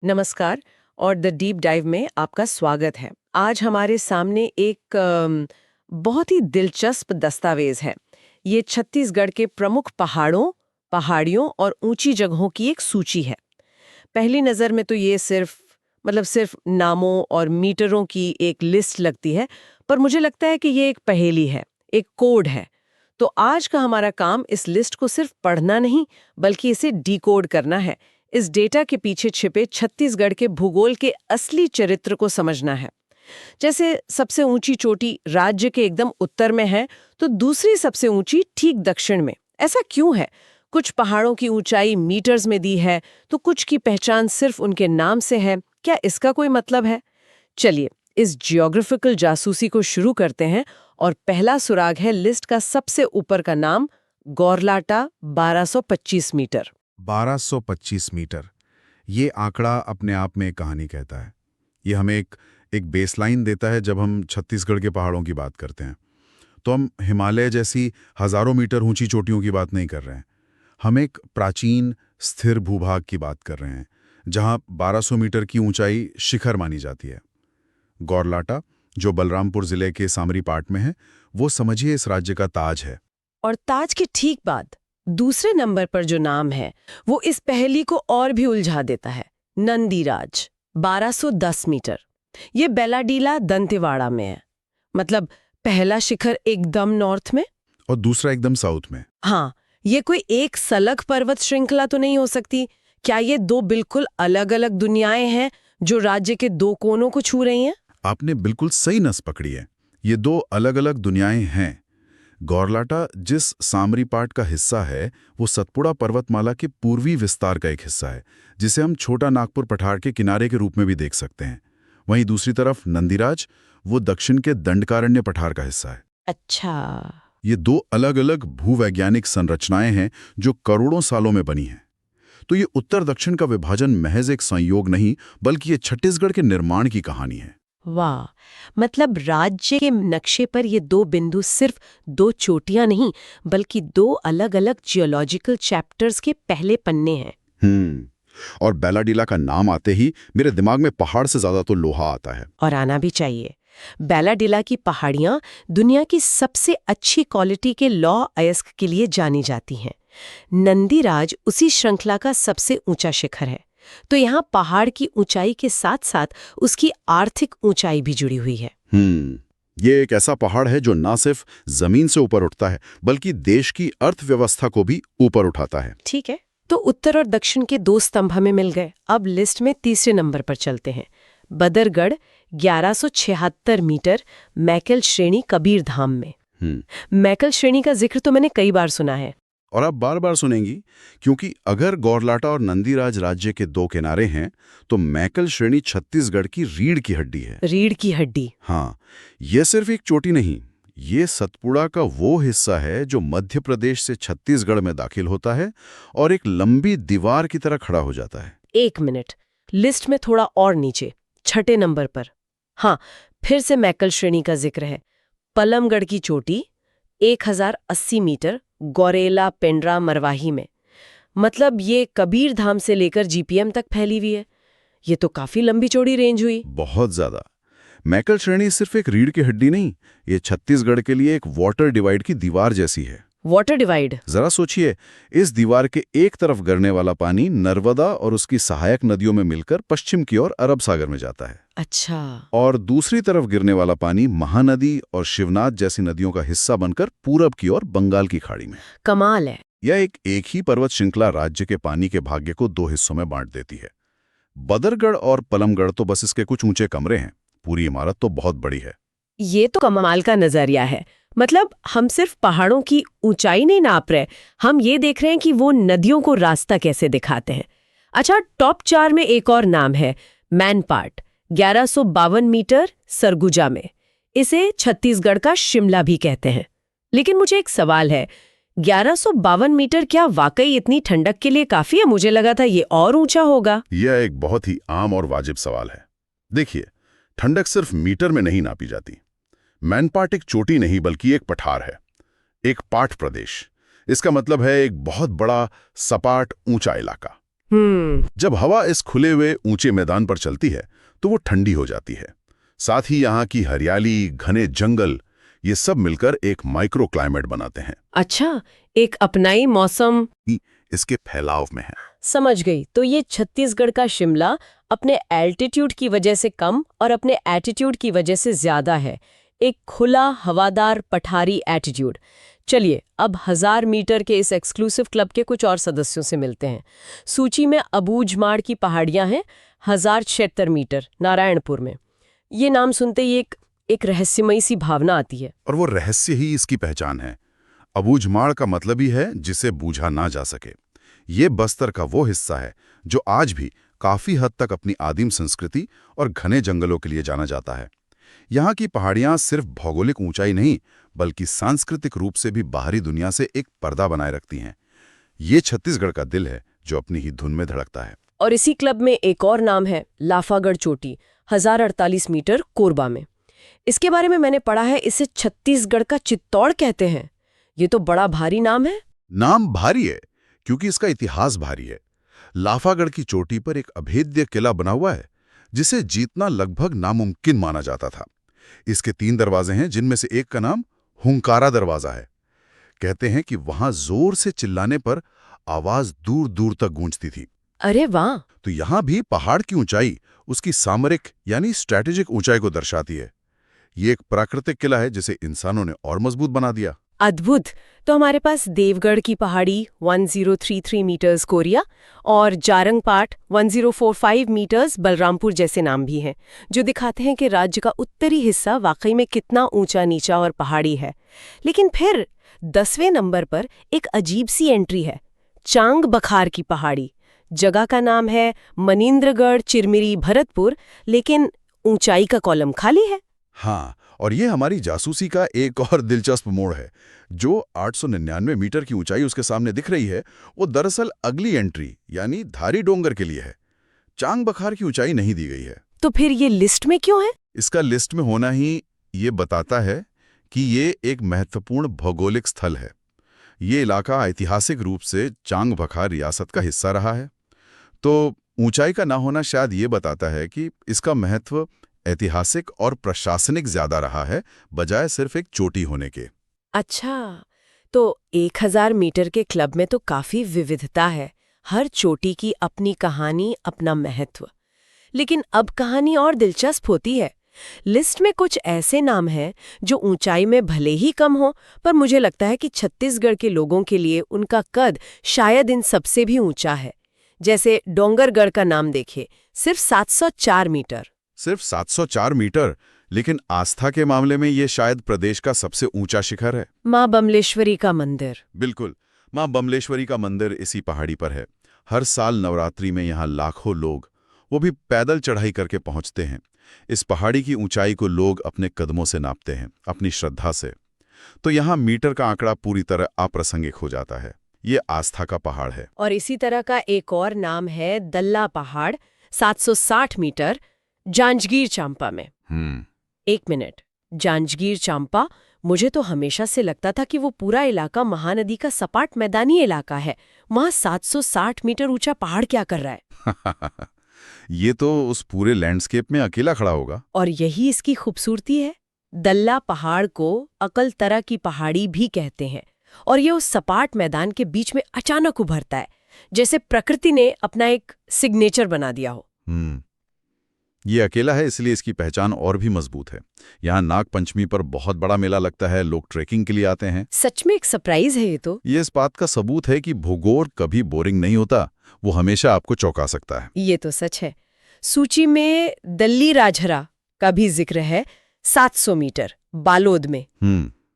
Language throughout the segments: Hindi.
नमस्कार और द डीप डाइव में आपका स्वागत है। आज हमारे सामने एक बहुत ही दिलचस्प दस्तावेज है। ये छत्तीसगढ़ के प्रमुख पहाड़ियों और ऊंची जगहों की एक सूची है। पहली नज़र में तो ये सिर्फ नामों और मीटरों की एक लिस्ट लगती है, पर मुझे लगता है कि ये एक पहेली है, एक कोड है। तो आज का हमारा काम इस लिस्ट को सिर्फ पढ़ना नहीं, बल्कि इसे डिकोड करना है। इस डेटा के पीछे छिपे छत्तीसगढ़ के भूगोल के असली चरित्र को समझना है। जैसे सबसे ऊंची चोटी राज्य के एकदम उत्तर में है, तो दूसरी सबसे ऊंची ठीक दक्षिण में। ऐसा क्यों है? कुछ पहाड़ों की ऊंचाई मीटर्स में दी है, तो कुछ की पहचान सिर्फ उनके नाम से है। क्या इसका कोई मतलब है? चलिए, इस जियोग्राफिकल जासूसी को शुरू करते हैं और पहला सुराग है लिस्ट का सबसे ऊपर का नाम, गौरलाटा 1225 मीटर। 1225 मीटर। ये आंकड़ा अपने आप में एक कहानी कहता है। ये हमें एक बेसलाइन देता है। जब हम छत्तीसगढ़ के पहाड़ों की बात करते हैं तो हम हिमालय जैसी हजारों मीटर ऊंची चोटियों की बात नहीं कर रहे हैं। हम एक प्राचीन स्थिर भूभाग की बात कर रहे हैं, जहां 1200 मीटर की ऊंचाई शिखर मानी जाती है। गौरलाटा, जो बलरामपुर जिले के सामरी पाट में है, वो समझिए इस राज्य का ताज है। और ताज के ठीक बाद दूसरे नंबर पर जो नाम है, वो इस पहेली को और भी उलझा देता है। नंदीराज 1210 मीटर। ये बेलाडीला दंतेवाड़ा में है। मतलब पहला शिखर एकदम नॉर्थ में और दूसरा एकदम साउथ में। हाँ, ये कोई एक सलग पर्वत श्रृंखला तो नहीं हो सकती। क्या ये दो बिल्कुल अलग अलग दुनियाएं हैं जो राज्य के दो कोनों को छू रही हैं? आपने बिल्कुल सही नस पकड़ी है। ये दो अलग अलग दुनियाएं हैं। गौरलाटा जिस सामरी पाट का हिस्सा है, वो सतपुड़ा पर्वतमाला के पूर्वी विस्तार का एक हिस्सा है, जिसे हम छोटा नागपुर पठार के किनारे के रूप में भी देख सकते हैं। वहीं दूसरी तरफ नंदीराज, वो दक्षिण के दंडकारण्य पठार का हिस्सा है। अच्छा। ये दो अलग अलग भूवैज्ञानिक संरचनाएं हैं जो करोड़ों सालों में बनी हैं। तो ये उत्तर दक्षिण का विभाजन महज एक संयोग नहीं, बल्कि ये छत्तीसगढ़ के निर्माण की कहानी है। वाह, मतलब राज्य के नक्शे पर ये दो बिंदु सिर्फ दो चोटियां नहीं, बल्कि दो अलग अलग जियोलॉजिकल चैप्टर्स के पहले पन्ने हैं। और बेलाडीला का नाम आते ही मेरे दिमाग में पहाड़ से ज्यादा तो लोहा आता है। और आना भी चाहिए। बेलाडीला की पहाड़ियां दुनिया की सबसे अच्छी क्वालिटी के लौ अयस्क के लिए जानी जाती हैं। नंदीराज उसी श्रृंखला का सबसे ऊंचा शिखर है। तो यहाँ पहाड़ की ऊंचाई के साथ साथ उसकी आर्थिक ऊंचाई भी जुड़ी हुई है। ये एक ऐसा पहाड़ है जो न सिर्फ जमीन से ऊपर उठता है, बल्कि देश की अर्थव्यवस्था को भी ऊपर उठाता है। ठीक है, तो उत्तर और दक्षिण के दो स्तंभ हमें मिल गए। अब लिस्ट में तीसरे नंबर पर चलते हैं। बदरगढ़ 1176 मीटर, मैकल श्रेणी कबीर धाम में। मैकल श्रेणी का जिक्र तो मैंने कई बार सुना है। और आप बार बार सुनेंगी, क्योंकि अगर गौरलाटा और नंदीराज राज्य के दो किनारे हैं, तो मैकल श्रेणी छत्तीसगढ़ की रीढ़ की हड्डी है। रीढ़ की हड्डी? हाँ, ये सिर्फ एक चोटी नहीं, ये सतपुड़ा का वो हिस्सा है जो मध्य प्रदेश से छत्तीसगढ़ में दाखिल होता है और एक लंबी दीवार की तरह खड़ा हो जाता है। एक मिनट, लिस्ट में थोड़ा और नीचे, छठे नंबर पर। हाँ, फिर से मैकल श्रेणी का जिक्र है। पलमगढ़ की चोटी 1080 मीटर, गौरेला पेंड्रा मरवाही में। मतलब ये कबीर धाम से लेकर जीपीएम तक फैली हुई है। ये तो काफी लंबी चौड़ी रेंज हुई। बहुत ज्यादा। मैकल श्रेणी सिर्फ एक रीढ़ की हड्डी नहीं, ये छत्तीसगढ़ के लिए एक वाटर डिवाइड की दीवार जैसी है। Water divide? जरा सोचिए, इस दीवार के एक तरफ गिरने वाला पानी नर्मदा और उसकी सहायक नदियों में मिलकर पश्चिम की ओर अरब सागर में जाता है। अच्छा। और दूसरी तरफ गिरने वाला पानी महानदी और शिवनाथ जैसी नदियों का हिस्सा बनकर पूरब की ओर बंगाल की खाड़ी में। कमाल है। यह एक ही पर्वत श्रृंखला राज्य के पानी के भाग्य को दो हिस्सों में बांट देती है। बदरगढ़ और पलमगढ़ तो बस इसके कुछ ऊंचे कमरे हैं, पूरी इमारत तो बहुत बड़ी है। ये तो कमाल का नजरिया है। मतलब हम सिर्फ पहाड़ों की ऊंचाई नहीं नाप रहे, हम ये देख रहे हैं कि वो नदियों को रास्ता कैसे दिखाते हैं। अच्छा, टॉप 4 में एक और नाम है, मैनपाट 1152 मीटर, सरगुजा में। इसे छत्तीसगढ़ का शिमला भी कहते हैं। लेकिन मुझे एक सवाल है, 1152 मीटर क्या वाकई इतनी ठंडक के लिए काफी है? मुझे लगा था ये और ऊंचा होगा। यह एक बहुत ही आम और वाजिब सवाल है। देखिए, ठंडक सिर्फ मीटर में नहीं नापी जाती। मैनपाट एक चोटी नहीं, बल्कि एक पठार है, एक पाट प्रदेश। इसका मतलब है एक बहुत बड़ा सपाट ऊंचा इलाका। जब हवा इस खुले हुए ऊंचे मैदान पर चलती है तो वो ठंडी हो जाती है। साथ ही यहाँ की हरियाली, घने जंगल, ये सब मिलकर एक माइक्रो क्लाइमेट बनाते हैं। अच्छा, एक अपनाई मौसम इसके फैलाव में है। समझ गई। तो ये छत्तीसगढ़ का शिमला अपने एल्टीट्यूड की वजह से कम और अपने एटीट्यूड की वजह से ज्यादा है। एक खुला, हवादार, पठारी एटीट्यूड। चलिए, अब 1000 मीटर के इस एक्सक्लूसिव क्लब के कुछ और सदस्यों से मिलते हैं। सूची में अबूझमाड़ की पहाड़ियां हैं, 1076 मीटर, नारायणपुर में। ये नाम सुनते ही एक रहस्यमयी सी भावना आती है। और वो रहस्य ही इसकी पहचान है। अबूझमाड़ का मतलब ही है जिसे बूझा ना जा सके। ये बस्तर का वो हिस्सा है जो आज भी काफी हद तक अपनी आदिम संस्कृति और घने जंगलों के लिए जाना जाता है। यहाँ की पहाड़ियाँ सिर्फ भौगोलिक ऊंचाई नहीं, बल्कि सांस्कृतिक रूप से भी बाहरी दुनिया से एक पर्दा बनाए रखती हैं। ये छत्तीसगढ़ का दिल है जो अपनी ही धुन में धड़कता है। और इसी क्लब में एक और नाम है, लाफागढ़ चोटी, 1048 मीटर, कोरबा में। इसके बारे में मैंने पढ़ा है, इसे छत्तीसगढ़ का चित्तौड़ कहते हैं। ये तो बड़ा भारी नाम है। नाम भारी है क्योंकि इसका इतिहास भारी है। लाफागढ़ की चोटी पर एक अभेद्य किला बना हुआ है जिसे जीतना लगभग नामुमकिन माना जाता था। इसके 3 दरवाजे हैं, जिनमें से एक का नाम हुंकारा दरवाजा है। कहते हैं कि वहां जोर से चिल्लाने पर आवाज दूर दूर तक गूंजती थी। अरे वाह! तो यहां भी पहाड़ की ऊंचाई उसकी सामरिक यानी स्ट्रैटेजिक ऊंचाई को दर्शाती है। ये एक प्राकृतिक किला है जिसे इंसानों ने और मजबूत बना दिया। अद्भुत। तो हमारे पास देवगढ़ की पहाड़ी 1033 मीटर्स कोरिया और जारंगपाट 1045 मीटर्स बलरामपुर जैसे नाम भी हैं, जो दिखाते हैं कि राज्य का उत्तरी हिस्सा वाकई में कितना ऊंचा नीचा और पहाड़ी है। लेकिन फिर 10वें नंबर पर एक अजीब सी एंट्री है, चांग बखार की पहाड़ी। जगह का नाम है मनीन्द्रगढ़, चिरमिरी, भरतपुर, लेकिन ऊंचाई का कॉलम खाली है। हाँ, और ये हमारी जासूसी का एक और दिलचस्प मोड़ है। जो 899 मीटर की ऊंचाई उसके सामने दिख रही है, वो दरअसल अगली एंट्री यानी धारी डोंगर के लिए है। चांग बखार की ऊंचाई नहीं दी गई है। तो फिर ये लिस्ट में क्यों है? इसका लिस्ट में होना ही ये बताता है कि ये एक महत्वपूर्ण भौगोलिक स्थल है। ये इलाका ऐतिहासिक रूप से चांग बखार रियासत का हिस्सा रहा है। तो ऊंचाई का ना होना शायद ये बताता है कि इसका महत्व ऐतिहासिक और प्रशासनिक ज्यादा रहा है, बजाय सिर्फ एक चोटी होने के। अच्छा, तो 1000 मीटर के क्लब में तो काफी विविधता है। हर चोटी की अपनी कहानी, अपना महत्व। लेकिन अब कहानी और दिलचस्प होती है। लिस्ट में कुछ ऐसे नाम हैं जो ऊंचाई में भले ही कम हो, पर मुझे लगता है कि छत्तीसगढ़ के लोगों के लिए उनका कद शायद इन सबसे भी ऊंचा है। जैसे डोंगरगढ़ का नाम देखिए, सिर्फ 704 मीटर। सिर्फ 704 मीटर, लेकिन आस्था के मामले में ये शायद प्रदेश का सबसे ऊंचा शिखर है। माँ बमलेश्वरी का मंदिर। बिल्कुल, माँ बमलेश्वरी का मंदिर इसी पहाड़ी पर है। हर साल नवरात्रि में यहाँ लाखों लोग, वो भी पैदल चढ़ाई करके पहुंचते हैं। इस पहाड़ी की ऊंचाई को लोग अपने कदमों से नापते हैं, अपनी श्रद्धा से। तो यहाँ मीटर का आंकड़ा पूरी तरह अप्रासंगिक हो जाता है। ये आस्था का पहाड़ है। और इसी तरह का एक और नाम है दल्ला पहाड़, 760 मीटर, जांजगीर चांपा में। एक मिनट, जांजगीर चांपा, मुझे तो हमेशा से लगता था कि वो पूरा इलाका महानदी का सपाट मैदानी इलाका है। वहाँ 760 मीटर ऊंचा पहाड़ क्या कर रहा है? ये तो उस पूरे लैंडस्केप में अकेला खड़ा होगा। और यही इसकी खूबसूरती है। दल्ला पहाड़ को अकलतरा की पहाड़ी भी कहते हैं, और ये उस सपाट मैदान के बीच में अचानक उभरता है, जैसे प्रकृति ने अपना एक सिग्नेचर बना दिया हो। ये अकेला है, इसलिए इसकी पहचान और भी मजबूत है। यहाँ नाग पंचमी पर बहुत बड़ा मेला लगता है, लोग ट्रेकिंग के लिए आते हैं। सच में एक सरप्राइज है ये तो। ये इस बात का सबूत है कि भूगोल कभी बोरिंग नहीं होता, वो हमेशा आपको चौंका सकता है। ये तो सच है। सूची में दल्ली राजहरा का भी जिक्र है, 700 मीटर, बालोद में।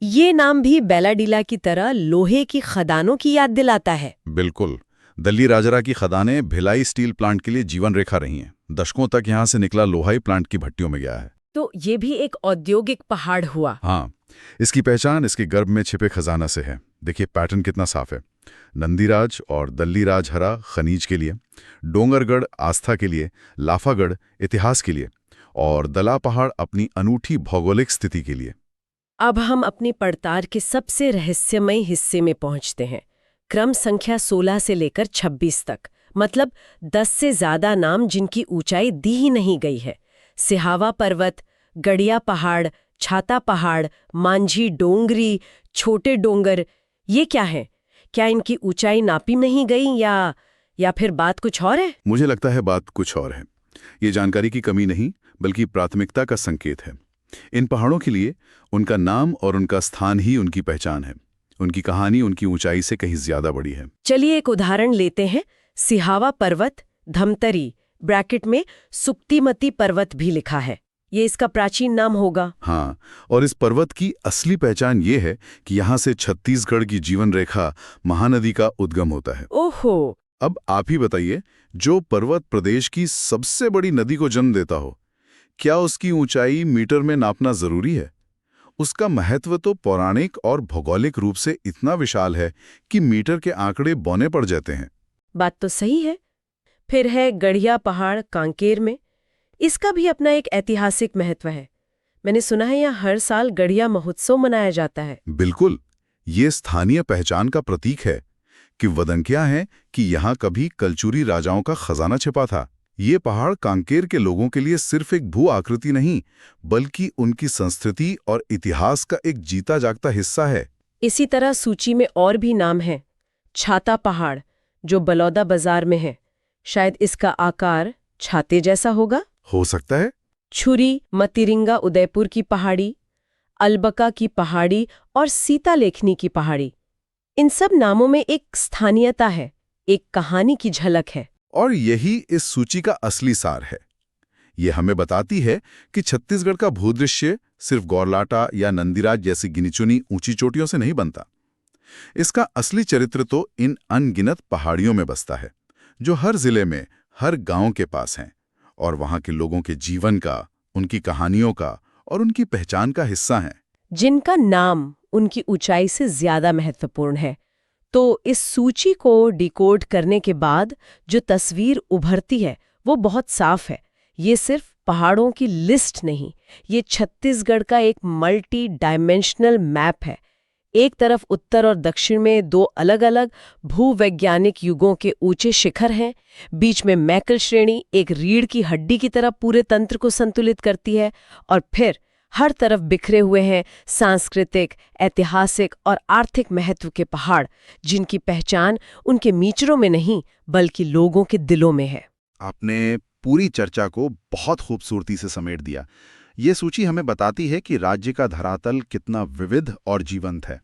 ये नाम भी बेलाडीला की तरह लोहे की खदानों की याद दिलाता है। बिल्कुल, दल्ली राजहरा की खदानें भिलाई स्टील प्लांट के लिए जीवन रेखा रही हैं। दशकों तक यहाँ से निकला लोहा ही प्लांट की भट्टियों में गया है। तो ये भी एक औद्योगिक पहाड़ हुआ। हाँ, इसकी पहचान इसके गर्भ में छिपे खजाना से है। देखिए पैटर्न कितना साफ है। नंदीराज और दल्ली राजहरा खनिज के लिए, डोंगरगढ़ आस्था के लिए, लाफागढ़ इतिहास के लिए और दला पहाड़ अपनी अनूठी भौगोलिक स्थिति के लिए। अब हम अपनी पड़ताल के सबसे रहस्यमय हिस्से में पहुंचते हैं। क्रम संख्या 16 से लेकर 26 तक, मतलब 10 से ज्यादा नाम जिनकी ऊंचाई दी ही नहीं गई है। सिहावा पर्वत, गड़िया पहाड़, छाता पहाड़, मांझी डोंगरी, छोटे डोंगर, ये क्या है? क्या इनकी ऊंचाई नापी नहीं गई या फिर बात कुछ और है? मुझे लगता है बात कुछ और है। ये जानकारी की कमी नहीं, बल्कि प्राथमिकता का संकेत है। इन पहाड़ों के लिए उनका नाम और उनका स्थान ही उनकी पहचान है। उनकी कहानी उनकी ऊंचाई से कहीं ज्यादा बड़ी है। चलिए एक उदाहरण लेते हैं। सिहावा पर्वत, धमतरी, ब्रैकेट में सुक्तिमती पर्वत भी लिखा है। ये इसका प्राचीन नाम होगा। हाँ, और इस पर्वत की असली पहचान ये है कि यहाँ से छत्तीसगढ़ की जीवन रेखा महानदी का उद्गम होता है। ओहो! अब आप ही बताइए, जो पर्वत प्रदेश की सबसे बड़ी नदी को जन्म देता हो, क्या उसकी ऊंचाई मीटर में नापना जरूरी है? उसका महत्व तो पौराणिक और भौगोलिक रूप से इतना विशाल है कि मीटर के आंकड़े बौने पड़ जाते हैं। बात तो सही है। फिर है गड़िया पहाड़ कांकेर में। इसका भी अपना एक ऐतिहासिक महत्व है। मैंने सुना है यहाँ हर साल गड़िया महोत्सव मनाया जाता है। बिल्कुल, ये स्थानीय पहचान का प्रतीक है। कि वदंकिया है कि यहाँ कभी कलचुरी राजाओं का खजाना छिपा था। ये पहाड़ कांकेर के लोगों के लिए सिर्फ एक भू आकृति नहीं, बल्कि उनकी संस्कृति और इतिहास का एक जीता जागता हिस्सा है। इसी तरह सूची में और भी नाम हैं। छाता पहाड़, जो बलौदा बाजार में है, शायद इसका आकार छाते जैसा होगा। हो सकता है। छुरी मतिरिंगा उदयपुर की पहाड़ी, अलबका की पहाड़ी और सीतालेखनी की पहाड़ी, इन सब नामों में एक स्थानीयता है, एक कहानी की झलक है। और यही इस सूची का असली सार है। ये हमें बताती है कि छत्तीसगढ़ का भूदृश्य सिर्फ गौरलाटा या नंदीराज जैसी गिनीचुनी ऊंची चोटियों से नहीं बनता। इसका असली चरित्र तो इन अनगिनत पहाड़ियों में बसता है, जो हर जिले में, हर गांव के पास हैं, और वहां के लोगों के जीवन का, उनकी कहानियों का और उनकी पहचान का हिस्सा हैं। जिनका नाम उनकी ऊंचाई से ज्यादा महत्वपूर्ण है। तो इस सूची को डिकोड करने के बाद जो तस्वीर उभरती है वो बहुत साफ है। ये सिर्फ पहाड़ों की लिस्ट नहीं, ये छत्तीसगढ़ का एक मल्टी डायमेंशनल मैप है। एक तरफ उत्तर और दक्षिण में दो अलग-अलग भूवैज्ञानिक युगों के ऊंचे शिखर हैं, बीच में मैकल श्रेणी एक रीढ़ की हड्डी की तरह पूरे तंत्र को संतुलित करती है, और फिर हर तरफ बिखरे हुए हैं सांस्कृतिक, ऐतिहासिक और आर्थिक महत्व के पहाड़, जिनकी पहचान उनके मीटरों में नहीं बल्कि लोगों के दिलों में है। आपने पूरी चर्चा को बहुत खूबसूरती से समेट दिया। ये सूची हमें बताती है कि राज्य का धरातल कितना विविध और जीवंत है।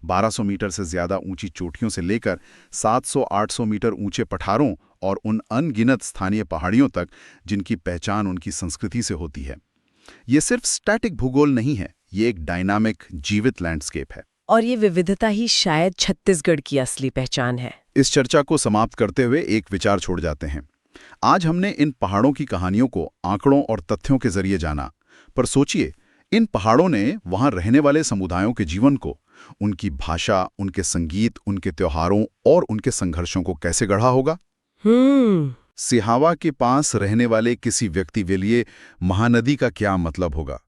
1200 मीटर से ज्यादा ऊंची चोटियों से लेकर 700-800 मीटर ऊंचे पठारों और उन अनगिनत स्थानीय पहाड़ियों तक, जिनकी पहचान उनकी संस्कृति से होती है। ये सिर्फ स्टैटिक भूगोल नहीं है, ये एक डायनामिक, जीवित लैंडस्केप है। और ये विविधता ही शायद छत्तीसगढ़ की असली पहचान है। इस चर्चा को समाप्त करते हुए एक विचार छोड़ जाते हैं। आज हमने इन पहाड़ों की कहानियों को आंकड़ों और तथ्यों के जरिए जाना, पर सोचिए, इन पहाड़ों ने वहां रहने वाले समुदायों के जीवन को, उनकी भाषा, उनके संगीत, उनके त्योहारों और उनके संघर्षों को कैसे गढ़ा होगा। सिहावा के पास रहने वाले किसी व्यक्ति के लिए महानदी का क्या मतलब होगा,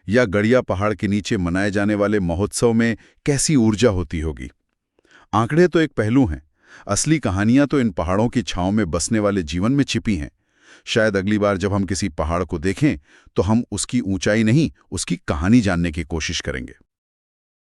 या गड़िया पहाड़ के नीचे मनाए जाने वाले महोत्सव में कैसी ऊर्जा होती होगी। आंकड़े तो एक पहलू हैं, असली कहानियां तो इन पहाड़ों की छांव में बसने वाले जीवन में छिपी हैं। शायद अगली बार जब हम किसी पहाड़ को देखें तो हम उसकी ऊंचाई नहीं, उसकी कहानी जानने की कोशिश करेंगे।